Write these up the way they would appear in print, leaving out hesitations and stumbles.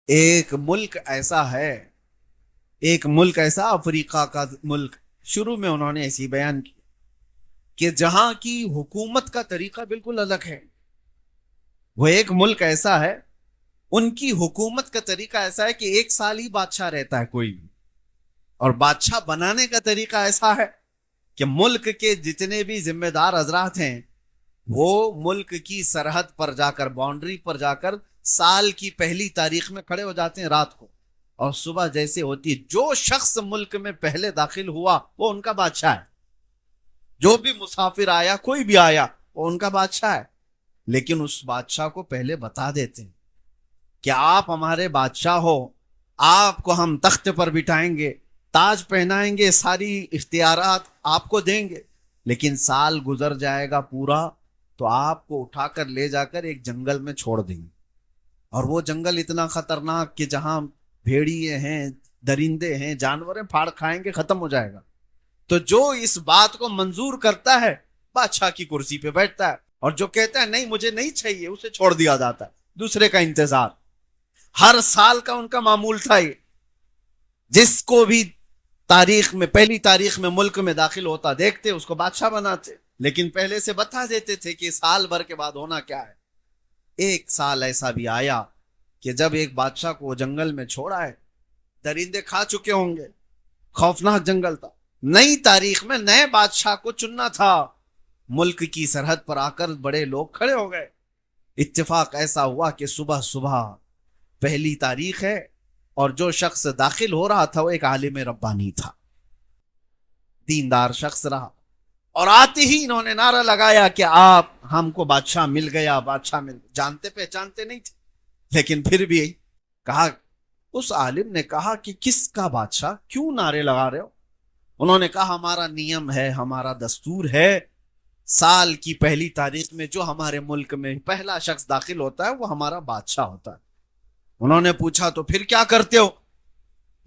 ایک ملک ایسا ہے، ایک ملک ایسا افریقہ کا ملک، شروع میں انہوں نے ایسی بیان کی کہ جہاں کی حکومت کا طریقہ بالکل الگ ہے۔ وہ ایک ملک ایسا ہے، ان کی حکومت کا طریقہ ایسا ہے کہ ایک سال ہی بادشاہ رہتا ہے کوئی بھی، اور بادشاہ بنانے کا طریقہ ایسا ہے کہ ملک کے جتنے بھی ذمہ دار حضرات ہیں وہ ملک کی سرحد پر جا کر، باؤنڈری پر جا کر سال کی پہلی تاریخ میں کھڑے ہو جاتے ہیں رات کو، اور صبح جیسے ہوتی ہے جو شخص ملک میں پہلے داخل ہوا وہ ان کا بادشاہ ہے، جو بھی مسافر آیا، کوئی بھی آیا، وہ ان کا بادشاہ ہے۔ لیکن اس بادشاہ کو پہلے بتا دیتے ہیں کہ آپ ہمارے بادشاہ ہو، آپ کو ہم تخت پر بٹھائیں گے، تاج پہنائیں گے، ساری اختیارات آپ کو دیں گے، لیکن سال گزر جائے گا پورا تو آپ کو اٹھا کر لے جا کر ایک جنگل میں چھوڑ دیں گے، اور وہ جنگل اتنا خطرناک کہ جہاں بھیڑیے ہیں، درندے ہیں، جانور ہیں، پھاڑ کھائیں گے، ختم ہو جائے گا۔ تو جو اس بات کو منظور کرتا ہے بادشاہ کی کرسی پہ بیٹھتا ہے، اور جو کہتا ہے نہیں مجھے نہیں چاہیے اسے چھوڑ دیا جاتا ہے، دوسرے کا انتظار۔ ہر سال کا ان کا معمول تھا یہ، جس کو بھی تاریخ میں، پہلی تاریخ میں ملک میں داخل ہوتا دیکھتے اس کو بادشاہ بناتے، لیکن پہلے سے بتا دیتے تھے کہ سال بھر کے بعد ہونا کیا ہے۔ ایک سال ایسا بھی آیا کہ جب ایک بادشاہ کو وہ جنگل میں چھوڑا ہے، درندے کھا چکے ہوں گے، خوفناک جنگل تھا، نئی تاریخ میں نئے بادشاہ کو چننا تھا، ملک کی سرحد پر آ کر بڑے لوگ کھڑے ہو گئے۔ اتفاق ایسا ہوا کہ صبح صبح پہلی تاریخ ہے، اور جو شخص داخل ہو رہا تھا وہ ایک عالم ربانی تھا، دیندار شخص رہا، اور آتے ہی انہوں نے نعرہ لگایا کہ آپ ہم کو بادشاہ مل گیا، بادشاہ مل گیا۔ جانتے پہچانتے نہیں تھے، لیکن پھر بھی کہا، اس عالم نے کہا کہ کس کا بادشاہ، کیوں نعرے لگا رہے ہو؟ انہوں نے کہا ہمارا نیم ہے، ہمارا دستور ہے، سال کی پہلی تاریخ میں جو ہمارے ملک میں پہلا شخص داخل ہوتا ہے وہ ہمارا بادشاہ ہوتا ہے۔ انہوں نے پوچھا تو پھر کیا کرتے ہو؟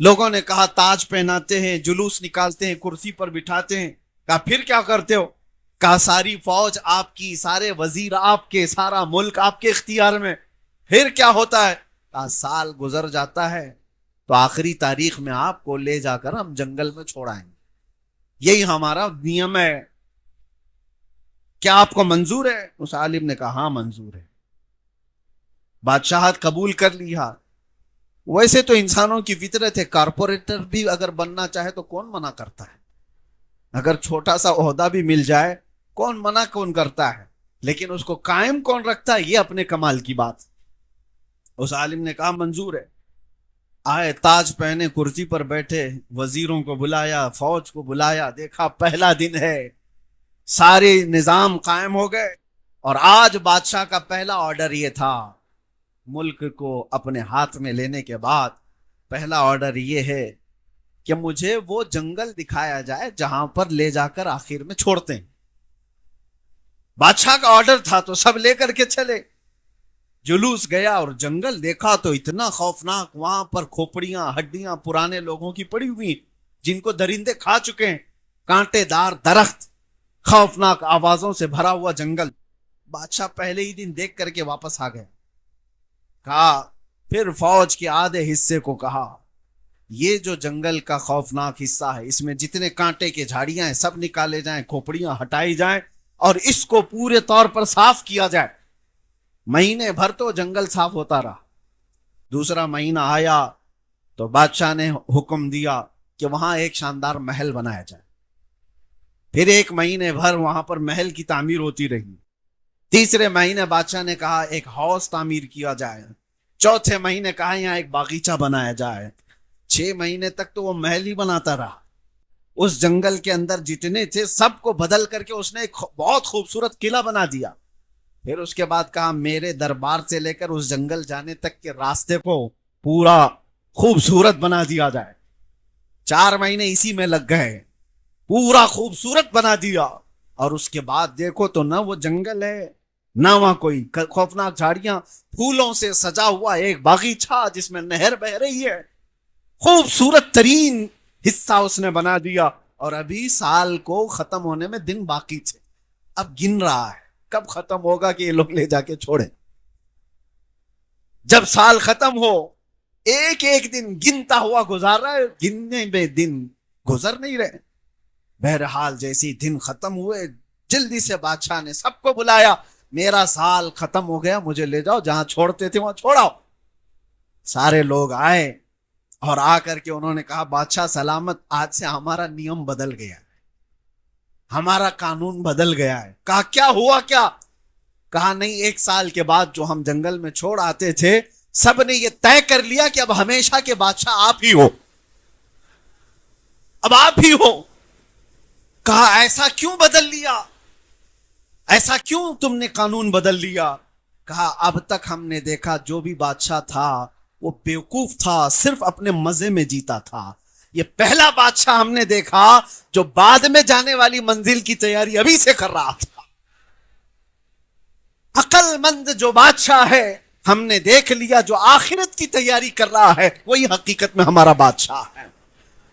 لوگوں نے کہا تاج پہناتے ہیں، جلوس نکالتے ہیں، کرسی پر بٹھاتے ہیں۔ کہا پھر کیا کرتے ہو؟ کہا ساری فوج آپ کی، سارے وزیر آپ کے، سارا ملک آپ کے اختیار میں۔ پھر کیا ہوتا ہے؟ کہا سال گزر جاتا ہے تو آخری تاریخ میں آپ کو لے جا کر ہم جنگل میں چھوڑائیں گے، یہی ہمارا نیم ہے، کیا آپ کو منظور ہے؟ اس عالم نے کہا ہاں منظور ہے، بادشاہت قبول کر لیا۔ ویسے تو انسانوں کی فطرت ہے، کارپوریٹر بھی اگر بننا چاہے تو کون منع کرتا ہے، اگر چھوٹا سا عہدہ بھی مل جائے کون منع کون کرتا ہے، لیکن اس کو قائم کون رکھتا ہے، یہ اپنے کمال کی بات۔ اس عالم نے کہا منظور ہے، آئے تاج پہنے کرسی پر بیٹھے، وزیروں کو بلایا، فوج کو بلایا، دیکھا پہلا دن ہے، سارے نظام قائم ہو گئے، اور آج بادشاہ کا پہلا آرڈر یہ تھا، ملک کو اپنے ہاتھ میں لینے کے بعد پہلا آرڈر یہ ہے کہ مجھے وہ جنگل دکھایا جائے جہاں پر لے جا کر آخر میں چھوڑتے ہیں۔ بادشاہ کا آرڈر تھا تو سب لے کر کے چلے، جلوس گیا اور جنگل دیکھا تو اتنا خوفناک، وہاں پر کھوپڑیاں، ہڈیاں پرانے لوگوں کی پڑی ہوئی جن کو درندے کھا چکے ہیں، کانٹے دار درخت، خوفناک آوازوں سے بھرا ہوا جنگل۔ بادشاہ پہلے ہی دن دیکھ کر کے واپس آ گئے۔ کہا پھر فوج کے آدھے حصے کو کہا یہ جو جنگل کا خوفناک حصہ ہے، اس میں جتنے کانٹے کے جھاڑیاں ہیں سب نکالے جائیں، کھوپڑیاں ہٹائی جائیں، اور اس کو پورے طور پر صاف کیا جائے۔ مہینے بھر تو جنگل صاف ہوتا رہا، دوسرا مہینہ آیا تو بادشاہ نے حکم دیا کہ وہاں ایک شاندار محل بنایا جائے۔ پھر ایک مہینے بھر وہاں پر محل کی تعمیر ہوتی رہی، تیسرے مہینے بادشاہ نے کہا ایک ہاؤس تعمیر کیا جائے، چوتھے مہینے کہا یہاں ایک باغیچہ بنایا جائے، 6 مہینے تک تو وہ محل ہی بناتا رہا۔ اس جنگل کے اندر جتنے تھے سب کو بدل کر کے اس نے ایک بہت خوبصورت قلعہ بنا دیا۔ پھر اس کے بعد کہا میرے دربار سے لے کر اس جنگل جانے تک کے راستے کو پورا خوبصورت بنا دیا جائے۔ 4 مہینے اسی میں لگ گئے، پورا خوبصورت بنا دیا، اور اس کے بعد دیکھو تو نہ وہ جنگل ہے، نہ وہاں کوئی خوفناک جھاڑیاں، پھولوں سے سجا ہوا ایک باغیچہ جس میں نہر بہ رہی ہے، خوبصورت ترین حصہ اس نے بنا دیا۔ اور ابھی سال کو ختم ہونے میں دن باقی تھے، اب گن رہا ہے کب ختم ہوگا کہ یہ لوگ لے جا کے چھوڑیں۔ جب سال ختم ہو ایک ایک دن گنتا ہوا گزار رہا ہے، گننے میں دن گزر نہیں رہے۔ بہرحال جیسے دن ختم ہوئے، جلدی سے بادشاہ نے سب کو بلایا، میرا سال ختم ہو گیا، مجھے لے جاؤ، جہاں چھوڑتے تھے وہاں چھوڑاؤ۔ سارے لوگ آئے اور آ کر کے انہوں نے کہا بادشاہ سلامت، آج سے ہمارا نیم بدل گیا ہے، ہمارا قانون بدل گیا ہے۔ کہا کیا ہوا کیا؟ کہا نہیں، 1 سال کے بعد جو ہم جنگل میں چھوڑ آتے تھے، سب نے یہ طے کر لیا کہ اب ہمیشہ کے بادشاہ آپ ہی ہو، اب آپ ہی ہو۔ کہا ایسا کیوں بدل لیا، ایسا کیوں تم نے قانون بدل لیا؟ کہا اب تک ہم نے دیکھا جو بھی بادشاہ تھا وہ بیوقوف تھا، صرف اپنے مزے میں جیتا تھا۔ یہ پہلا بادشاہ ہم نے دیکھا جو بعد میں جانے والی منزل کی تیاری ابھی سے کر رہا تھا۔ عقل مند جو بادشاہ ہے ہم نے دیکھ لیا، جو آخرت کی تیاری کر رہا ہے وہی حقیقت میں ہمارا بادشاہ ہے۔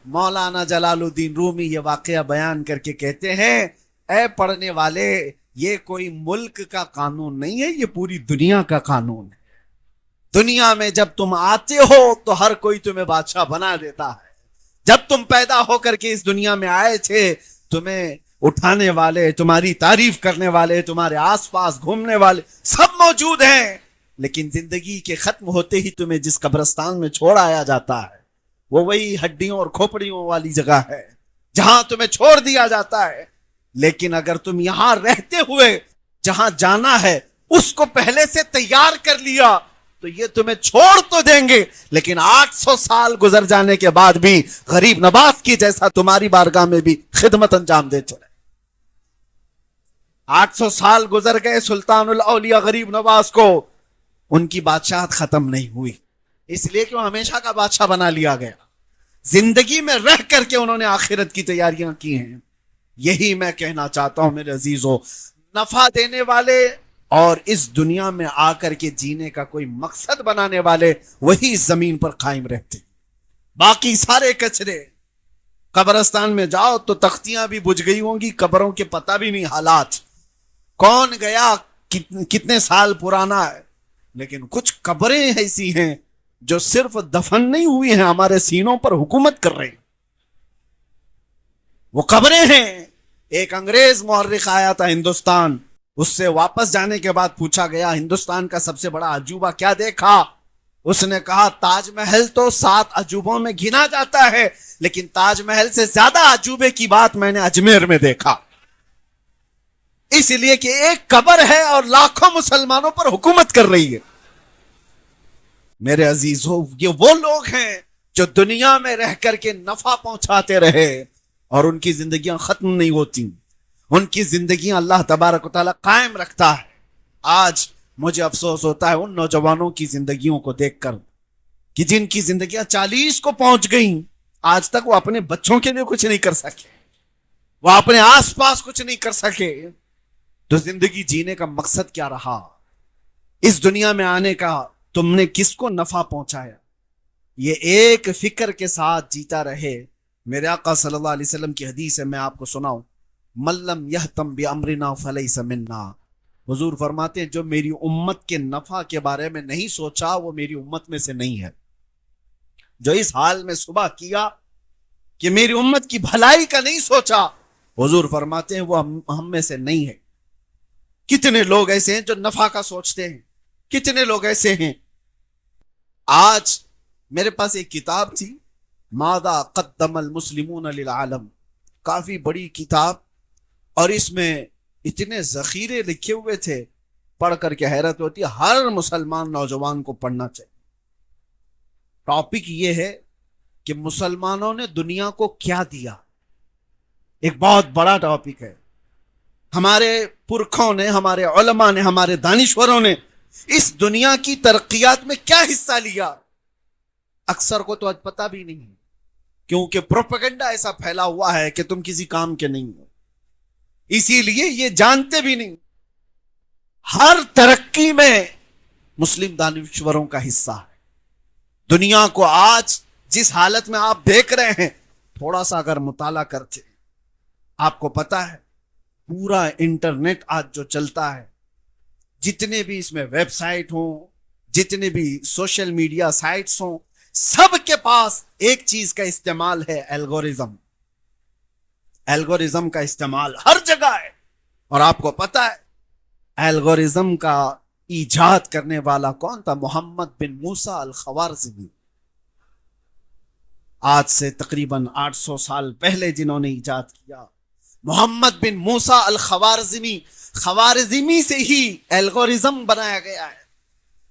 مولانا جلال الدین رومی یہ واقعہ بیان کر کے کہتے ہیں، اے پڑھنے والے، یہ کوئی ملک کا قانون نہیں ہے، یہ پوری دنیا کا قانون ہے۔ دنیا میں جب تم آتے ہو تو ہر کوئی تمہیں بادشاہ بنا دیتا ہے۔ جب تم پیدا ہو کر کے اس دنیا میں آئے تھے، تمہیں اٹھانے والے، تمہاری تعریف کرنے والے، تمہارے آس پاس گھومنے والے سب موجود ہیں، لیکن زندگی کے ختم ہوتے ہی تمہیں جس قبرستان میں چھوڑ آیا جاتا ہے وہ وہی ہڈیوں اور کھوپڑیوں والی جگہ ہے جہاں تمہیں چھوڑ دیا جاتا ہے۔ لیکن اگر تم یہاں رہتے ہوئے جہاں جانا ہے اس کو پہلے سے تیار کر لیا تو یہ تمہیں چھوڑ تو دیں گے، لیکن 800 سال گزر جانے کے بعد بھی غریب نواز کی جیسا تمہاری بارگاہ میں بھی خدمت انجام دے چلے۔ 800 سال گزر گئے سلطان الاولیاء غریب نواز کو، ان کی بادشاہت ختم نہیں ہوئی، اس لیے کہ وہ ہمیشہ کا بادشاہ بنا لیا گیا۔ زندگی میں رہ کر کے انہوں نے آخرت کی تیاریاں کی ہیں۔ یہی میں کہنا چاہتا ہوں میرے عزیزو، نفع دینے والے اور اس دنیا میں آ کر کے جینے کا کوئی مقصد بنانے والے وہی اس زمین پر قائم رہتے، باقی سارے کچرے۔ قبرستان میں جاؤ تو تختیاں بھی بجھ گئی ہوں گی، قبروں کے پتہ بھی نہیں حالات، کون گیا، کتنے سال پرانا ہے، لیکن کچھ قبریں ایسی ہیں جو صرف دفن نہیں ہوئی ہیں، ہمارے سینوں پر حکومت کر رہے ہیں، وہ قبریں ہیں۔ ایک انگریز مورخ آیا تھا ہندوستان، اس سے واپس جانے کے بعد پوچھا گیا ہندوستان کا سب سے بڑا عجوبہ کیا دیکھا؟ اس نے کہا تاج محل تو 7 عجوبوں میں گنا جاتا ہے، لیکن تاج محل سے زیادہ عجوبے کی بات میں نے اجمیر میں دیکھا، اس لیے کہ ایک قبر ہے اور لاکھوں مسلمانوں پر حکومت کر رہی ہے۔ میرے عزیزو، یہ وہ لوگ ہیں جو دنیا میں رہ کر کے نفع پہنچاتے رہے اور ان کی زندگیاں ختم نہیں ہوتی، ان کی زندگیاں اللہ تبارک و تعالیٰ قائم رکھتا ہے۔ آج مجھے افسوس ہوتا ہے ان نوجوانوں کی زندگیوں کو دیکھ کر کہ جن کی زندگیاں 40 کو پہنچ گئیں، آج تک وہ اپنے بچوں کے لیے کچھ نہیں کر سکے، وہ اپنے آس پاس کچھ نہیں کر سکے۔ تو زندگی جینے کا مقصد کیا رہا؟ اس دنیا میں آنے کا تم نے کس کو نفع پہنچایا؟ یہ ایک فکر کے ساتھ جیتا رہے۔ میرے آقا صلی اللہ علیہ وسلم کی حدیث ہے، میں آپ کو سناؤں، من لم یہتم بامرنا فلیس منا۔ حضور فرماتے ہیں جو میری امت کے نفع کے بارے میں نہیں سوچا وہ میری امت میں سے نہیں ہے۔ جو اس حال میں صبح کیا کہ میری امت کی بھلائی کا نہیں سوچا، حضور فرماتے ہیں وہ ہم میں سے نہیں ہے۔ کتنے لوگ ایسے ہیں جو نفع کا سوچتے ہیں، کتنے لوگ ایسے ہیں۔ آج میرے پاس ایک کتاب تھی، ماذا قدم المسلمون للعالم، کافی بڑی کتاب، اور اس میں اتنے ذخیرے لکھے ہوئے تھے، پڑھ کر کے حیرت ہوتی ہے۔ ہر مسلمان نوجوان کو پڑھنا چاہیے۔ ٹاپک یہ ہے کہ مسلمانوں نے دنیا کو کیا دیا، ایک بہت بڑا ٹاپک ہے۔ ہمارے پرکھوں نے، ہمارے علماء نے، ہمارے دانشوروں نے اس دنیا کی ترقیات میں کیا حصہ لیا، اکثر کو تو آج پتہ بھی نہیں، کیونکہ پروپیگنڈا ایسا پھیلا ہوا ہے کہ تم کسی کام کے نہیں ہو، اسی لیے یہ جانتے بھی نہیں۔ ہر ترقی میں مسلم دانشوروں کا حصہ ہے۔ دنیا کو آج جس حالت میں آپ دیکھ رہے ہیں، تھوڑا سا اگر مطالعہ کرتے آپ کو پتا ہے پورا انٹرنیٹ آج جو چلتا ہے، جتنے بھی اس میں ویب سائٹ ہوں، جتنے بھی سوشل میڈیا سائٹس ہوں، سب کے پاس ایک چیز کا استعمال ہے، الگورزم۔ الگورزم کا استعمال ہر جگہ ہے، اور آپ کو پتا ہے الگورزم کا ایجاد کرنے والا کون تھا؟ محمد بن موسیٰ الخوارزمی۔ آج سے تقریباً 800 سال پہلے جنہوں نے ایجاد کیا، محمد بن موسیٰ الخوارزمی، خوارزمی سے ہی الگورزم بنایا گیا ہے،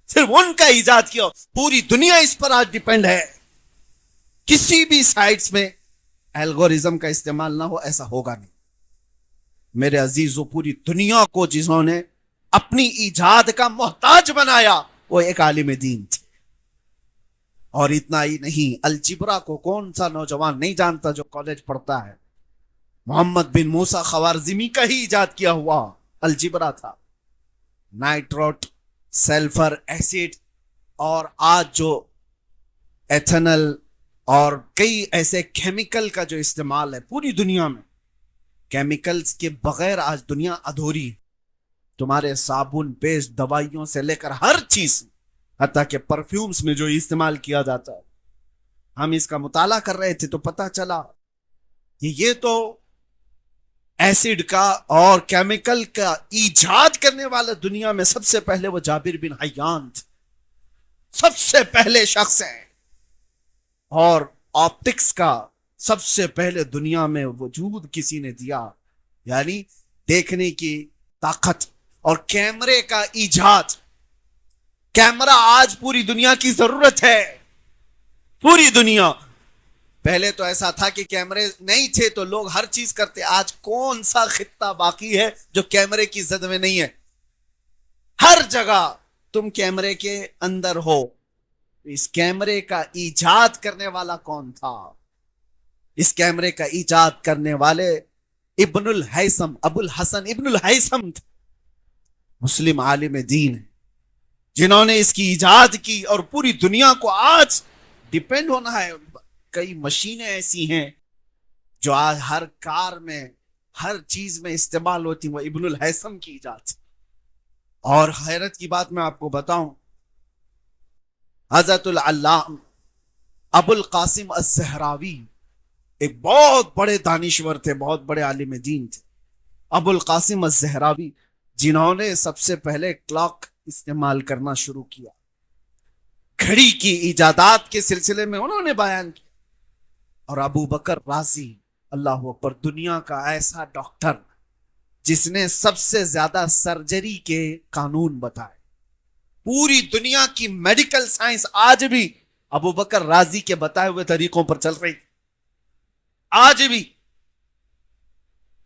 صرف ان کا ایجاد کیا۔ پوری دنیا اس پر آج ڈیپینڈ ہے، کسی بھی سائٹس میں الگورزم کا استعمال نہ ہو ایسا ہوگا نہیں۔ میرے عزیزو، پوری دنیا کو جنہوں نے اپنی ایجاد کا محتاج بنایا وہ ایک عالم دین تھے۔ اور اتنا ہی نہیں، الجبرا کو کون سا نوجوان نہیں جانتا جو کالج پڑھتا ہے؟ محمد بن موسیٰ خوارزمی کا ہی ایجاد کیا ہوا الجبرا تھا۔ نائٹروٹ، سلفر ایسڈ، اور آج جو ایتھنل اور کئی ایسے کیمیکل کا جو استعمال ہے پوری دنیا میں، کیمیکلز کے بغیر آج دنیا ادھوری ہے۔ تمہارے صابن، پیسٹ، دوائیوں سے لے کر ہر چیز، حتیٰ کہ پرفیومز میں جو استعمال کیا جاتا ہے، ہم اس کا مطالعہ کر رہے تھے تو پتہ چلا کہ یہ تو ایسڈ کا اور کیمیکل کا ایجاد کرنے والا دنیا میں سب سے پہلے وہ جابر بن حیان تھے، سب سے پہلے شخص ہیں۔ اور آپٹکس کا سب سے پہلے دنیا میں وجود کسی نے دیا، یعنی دیکھنے کی طاقت، اور کیمرے کا ایجاد۔ کیمرہ آج پوری دنیا کی ضرورت ہے، پوری دنیا۔ پہلے تو ایسا تھا کہ کیمرے نہیں تھے تو لوگ ہر چیز کرتے، آج کون سا خطہ باقی ہے جو کیمرے کی زد میں نہیں ہے؟ ہر جگہ تم کیمرے کے اندر ہو۔ اس کیمرے کا ایجاد کرنے والا کون تھا؟ اس کیمرے کا ایجاد کرنے والے ابن الہیثم، ابو الحسن ابن الہیثم تھے، مسلم عالم دین ہے، جنہوں نے اس کی ایجاد کی، اور پوری دنیا کو آج ڈیپینڈ ہونا ہے ان پر۔ کئی مشینیں ایسی ہیں جو آج ہر کار میں، ہر چیز میں استعمال ہوتی ہیں، وہ ابن الہیثم کی ایجاد سے۔ اور حیرت کی بات میں آپ کو بتاؤں، حضرت العلامہ ابو القاسم الزہراوی ایک بہت بڑے دانشور تھے، بہت بڑے عالم دین تھے، ابو القاسم الزہراوی، جنہوں نے سب سے پہلے کلاک استعمال کرنا شروع کیا، گھڑی کی ایجادات کے سلسلے میں انہوں نے بیان کیا۔ اور ابو بکر رازی، اللہ اکبر، دنیا کا ایسا ڈاکٹر جس نے سب سے زیادہ سرجری کے قانون بتائے۔ پوری دنیا کی میڈیکل سائنس آج بھی ابو بکر رازی کے بتائے ہوئے طریقوں پر چل رہی آج بھی۔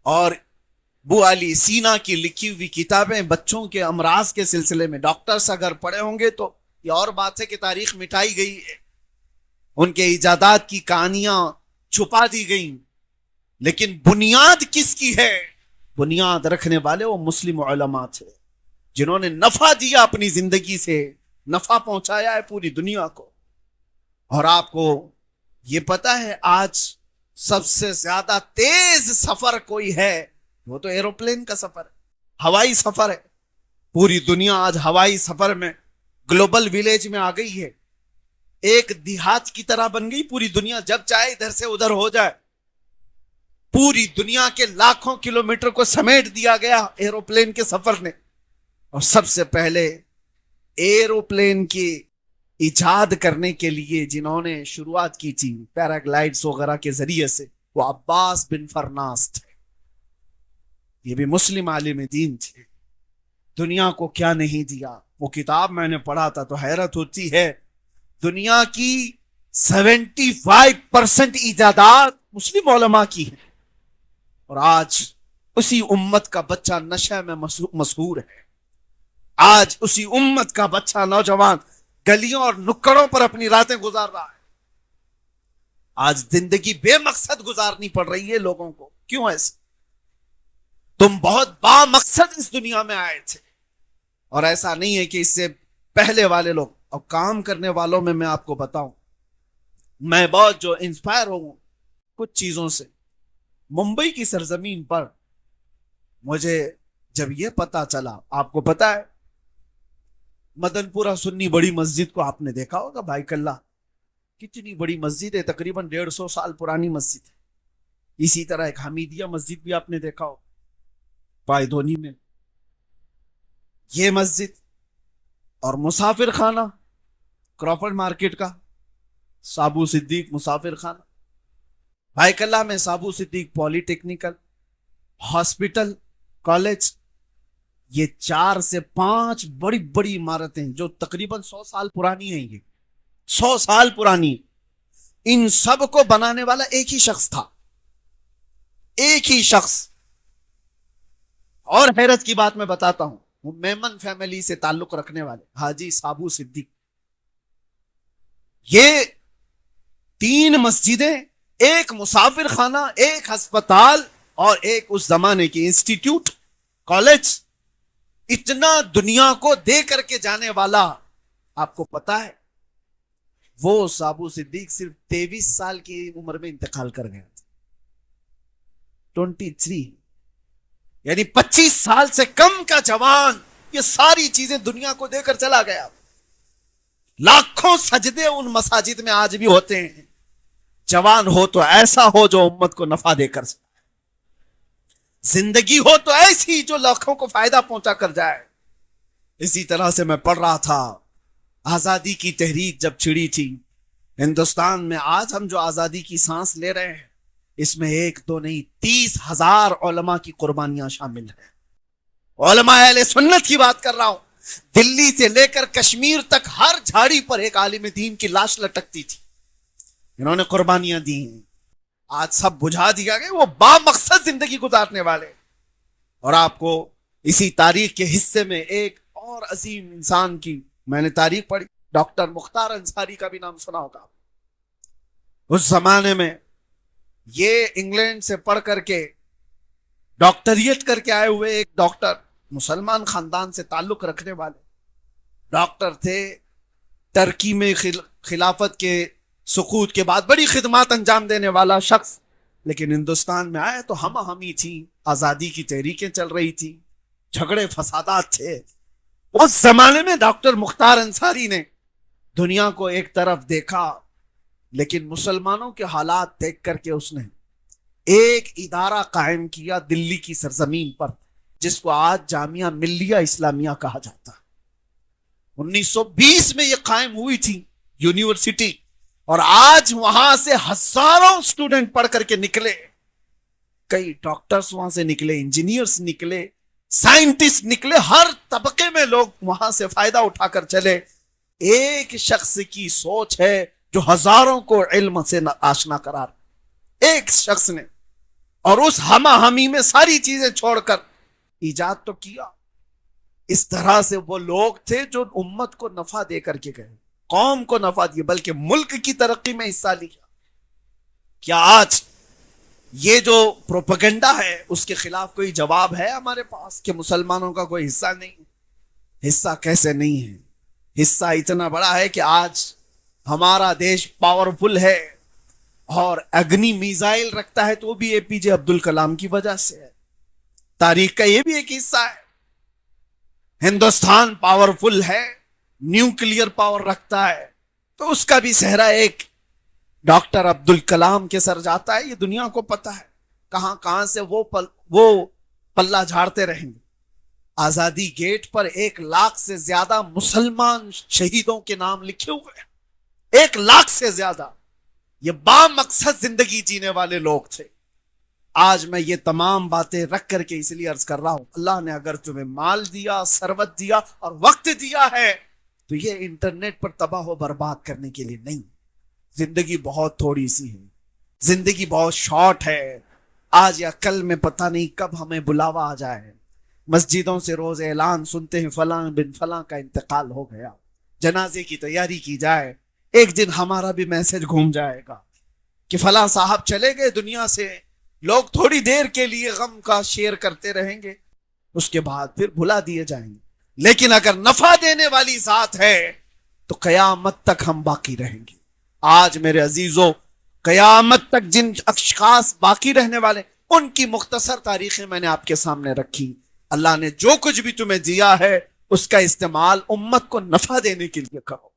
اور ابو علی سینا کی لکھی ہوئی کتابیں بچوں کے امراض کے سلسلے میں، ڈاکٹرز اگر پڑھے ہوں گے تو یہ اور بات ہے کہ تاریخ مٹائی گئی ہے، ان کے ایجادات کی کہانیاں چھپا دی گئیں، لیکن بنیاد کس کی ہے؟ بنیاد رکھنے والے وہ مسلم علماء تھے، جنہوں نے نفع دیا، اپنی زندگی سے نفع پہنچایا ہے پوری دنیا کو۔ اور آپ کو یہ پتا ہے آج سب سے زیادہ تیز سفر کوئی ہے، وہ تو ایروپلین کا سفر ہے، ہوائی سفر ہے۔ پوری دنیا آج ہوائی سفر میں گلوبل ویلیج میں آ گئی ہے، ایک دیہات کی طرح بن گئی پوری دنیا، جب چاہے ادھر سے ادھر ہو جائے۔ پوری دنیا کے لاکھوں کلومیٹر کو سمیٹ دیا گیا ایروپلین کے سفر نے۔ اور سب سے پہلے ایروپلین کی ایجاد کرنے کے لیے جنہوں نے شروعات کی تھی پیراگلائڈز وغیرہ کے ذریعے سے، وہ عباس بن فرناس تھے، یہ بھی مسلم عالم دین تھے۔ دنیا کو کیا نہیں دیا، وہ کتاب میں نے پڑھا تھا تو حیرت ہوتی ہے، دنیا کی 75% ایجادات مسلم علماء کی ہیں، اور آج اسی امت کا بچہ نشے میں مسحور ہے، آج اسی امت کا بچہ نوجوان گلیوں اور نکڑوں پر اپنی راتیں گزار رہا ہے۔ آج زندگی بے مقصد گزارنی پڑ رہی ہے لوگوں کو، کیوں ایسے؟ تم بہت با مقصد اس دنیا میں آئے تھے، اور ایسا نہیں ہے کہ اس سے پہلے والے لوگ، اور کام کرنے والوں میں آپ کو بتاؤں، میں بہت جو انسپائر ہوں کچھ چیزوں سے، ممبئی کی سرزمین پر مجھے جب یہ پتا چلا، آپ کو پتا ہے مدن پورہ سنی بڑی مسجد کو آپ نے دیکھا ہوگا، بھائی کلّہ، کتنی بڑی مسجد ہے، تقریباً 150 سال پرانی مسجد ہے۔ اسی طرح ایک حمیدیہ مسجد بھی آپ نے دیکھا ہو پائیدونی میں، یہ مسجد اور مسافر خانہ کراپرڈ مارکیٹ کا سابو صدیق مسافر خانہ، بھائی کلہ میں سابو صدیق پولی ٹیکنیکل ہاسپٹل کالج، یہ 4 سے 5 بڑی بڑی عمارتیں جو تقریباً 100 سال پرانی ہیں، یہ 100 سال پرانی، ان سب کو بنانے والا ایک ہی شخص تھا، ایک ہی شخص۔ اور حیرت کی بات میں بتاتا ہوں، وہ میمن فیملی سے تعلق رکھنے والے حاجی سابو صدیق، یہ 3 مسجدیں، ایک مسافر خانہ، ایک ہسپتال اور ایک اس زمانے کی انسٹیٹیوٹ کالج، اتنا دنیا کو دے کر کے جانے والا، آپ کو پتا ہے وہ سابو صدیق صرف 23 سال کی عمر میں انتقال کر گیا، 23، یعنی 25 سال سے کم کا جوان یہ ساری چیزیں دنیا کو دے کر چلا گیا۔ لاکھوں سجدے ان مساجد میں آج بھی ہوتے ہیں، جوان ہو تو ایسا ہو جو امت کو نفع دے کر جائے، زندگی ہو تو ایسی جو لاکھوں کو فائدہ پہنچا کر جائے۔ اسی طرح سے میں پڑھ رہا تھا، آزادی کی تحریک جب چھڑی تھی ہندوستان میں، آج ہم جو آزادی کی سانس لے رہے ہیں اس میں 1 2 نہیں 30,000 علماء کی قربانیاں شامل ہیں۔ علماء اہل سنت کی بات کر رہا ہوں، دلی سے لے کر کشمیر تک ہر جھاڑی پر ایک عالم دین کی لاش لٹکتی تھی، انہوں نے قربانیاں دی ہیں۔ آج سب بجھا دیا گیا، وہ با مقصد زندگی گزارنے والے۔ اور آپ کو اسی تاریخ کے حصے میں ایک اور عظیم انسان کی میں نے تاریخ پڑھی، ڈاکٹر مختار انصاری کا بھی نام سنا ہوگا۔ اس زمانے میں یہ انگلینڈ سے پڑھ کر کے ڈاکٹریٹ کر کے آئے ہوئے ایک ڈاکٹر، مسلمان خاندان سے تعلق رکھنے والے ڈاکٹر تھے، ترکی میں خلافت کے سقوط کے بعد بڑی خدمات انجام دینے والا شخص، لیکن ہندوستان میں آئے تو ہمہ ہمی تھی، آزادی کی تحریکیں چل رہی تھی، جھگڑے فسادات تھے۔ اس زمانے میں ڈاکٹر مختار انصاری نے دنیا کو ایک طرف دیکھا، لیکن مسلمانوں کے حالات دیکھ کر کے اس نے ایک ادارہ قائم کیا دلی کی سرزمین پر، جس کو آج جامعہ ملیہ اسلامیہ کہا جاتا ہے۔ 1920 میں یہ قائم ہوئی تھی یونیورسٹی، اور آج وہاں سے ہزاروں سٹوڈنٹ پڑھ کر کے نکلے، کئی ڈاکٹرز وہاں سے نکلے، انجینئرز نکلے، سائنٹسٹ نکلے، ہر طبقے میں لوگ وہاں سے فائدہ اٹھا کر چلے۔ ایک شخص کی سوچ ہے جو ہزاروں کو علم سے آشنا کرا رہا، ایک شخص نے، اور اس ہمہ ہمی میں ساری چیزیں چھوڑ کر ایجاد تو کیا۔ اس طرح سے وہ لوگ تھے جو امت کو نفع دے کر کے گئے، قوم کو نفع دیا، بلکہ ملک کی ترقی میں حصہ لیا۔ کیا آج یہ جو پروپیگنڈا ہے اس کے خلاف کوئی جواب ہے ہمارے پاس کہ مسلمانوں کا کوئی حصہ نہیں؟ حصہ کیسے نہیں ہے؟ حصہ اتنا بڑا ہے کہ آج ہمارا دیش پاورفل ہے، اور اگنی میزائل رکھتا ہے تو وہ بھی اے پی جے عبد الکلام کی وجہ سے ہے۔ تاریخ کا یہ بھی ایک حصہ ہے۔ ہندوستان پاورفل ہے، نیوکلیئر پاور رکھتا ہے، تو اس کا بھی صحرا ایک ڈاکٹر عبد الکلام کے سر جاتا ہے، یہ دنیا کو پتا ہے۔ کہاں کہاں سے وہ پلہ جھاڑتے رہیں گے۔ آزادی گیٹ پر 1 لاکھ سے زیادہ مسلمان شہیدوں کے نام لکھے ہوئے ہیں، 1 لاکھ سے زیادہ۔ یہ با مقصد زندگی جینے والے لوگ تھے۔ آج میں یہ تمام باتیں رکھ کر کے اس لیے عرض کر رہا ہوں، اللہ نے اگر تمہیں مال دیا، ثروت دیا اور وقت دیا ہے تو یہ انٹرنیٹ پر تباہ و برباد کرنے کے لیے نہیں۔ زندگی بہت تھوڑی سی ہے، زندگی بہت شارٹ ہے۔ آج یا کل میں پتہ نہیں کب ہمیں بلاوا آ جائے، مسجدوں سے روز اعلان سنتے ہیں فلاں بن فلاں کا انتقال ہو گیا، جنازے کی تیاری کی جائے، ایک دن ہمارا بھی میسج گھوم جائے گا کہ فلاں صاحب چلے گئے دنیا سے۔ لوگ تھوڑی دیر کے لیے غم کا شیئر کرتے رہیں گے، اس کے بعد پھر بھلا دیے جائیں گے۔ لیکن اگر نفع دینے والی ذات ہے تو قیامت تک ہم باقی رہیں گے۔ آج میرے عزیزوں، قیامت تک جن اشخاص باقی رہنے والے، ان کی مختصر تاریخیں میں نے آپ کے سامنے رکھی۔ اللہ نے جو کچھ بھی تمہیں دیا ہے اس کا استعمال امت کو نفع دینے کے لیے کرو۔